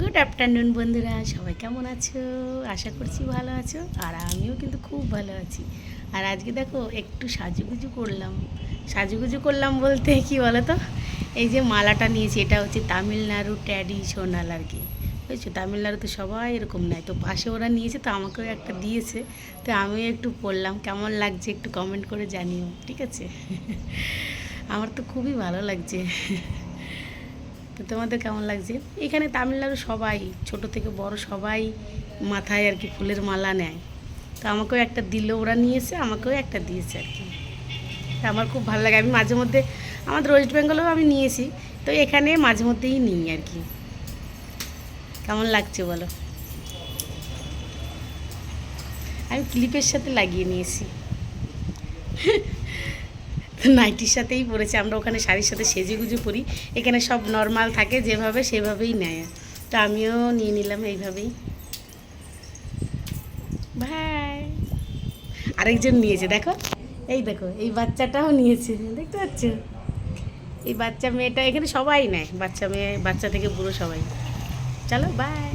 Good afternoon বন্ধুরা, সবাই কেমন আছো? আশা করছি ভালো আছো। আর আমিও কিন্তু খুব ভালো আছি। আর আজকে দেখো একটু সাজুগুজু করলাম। সাজুগুজু করলাম বলতে কি বলো তো, এই যে মালাটা নিয়েছি, এটা হচ্ছে তামিলনাড়ু ট্র্যাডিশনাল আর কি। বুঝছো, তামিলনাড়ুতে সবাই এরকম নেয়, তো পাশে ওরা নিয়েছে, তো আমাকেও একটা দিয়েছে। তো আমিও একটু পরলাম, কেমন লাগছে একটু কমেন্ট করে জানিও, ঠিক আছে? আমার তো খুবই ভালো লাগছে। তো তোমাদের কেমন লাগছে? এখানে তামিলনাড়ু সবাই ছোট থেকে বড় সবাই মাথায় আর কি ফুলের মালা নেয়। তো আমাকেও একটা দিল, ওরা নিয়েছে, আমাকেও একটা দিয়েছে আর কি। তা আমার খুব ভালো লাগে। আমি মাঝে মধ্যে আমাদের ওয়েস্ট বেঙ্গলেও আমি নিয়েছি, তো এখানে মাঝে মধ্যেই নিই আর কি। কেমন লাগছে বলো? আমি ক্লিপের সাথে লাগিয়ে নিয়েছি। নাইটির সাথেই পরেছি, আমরা ওখানে শাড়ির সাথে সেজেগুজে পরি। এখানে সব নর্মাল থাকে, যেভাবে সেভাবেই নেয়। তো আমিও নিয়ে নিলাম এইভাবেই। ভাই আরেকজন নিয়েছে, দেখো, এই দেখো, এই বাচ্চাটাও নিয়েছে, দেখতে পাচ্ছ? এই বাচ্চা মেয়েটা, এখানে সবাই নেয়, বাচ্চা মেয়ে, বাচ্চা থেকে বুড়ো সবাই। চলো বাই।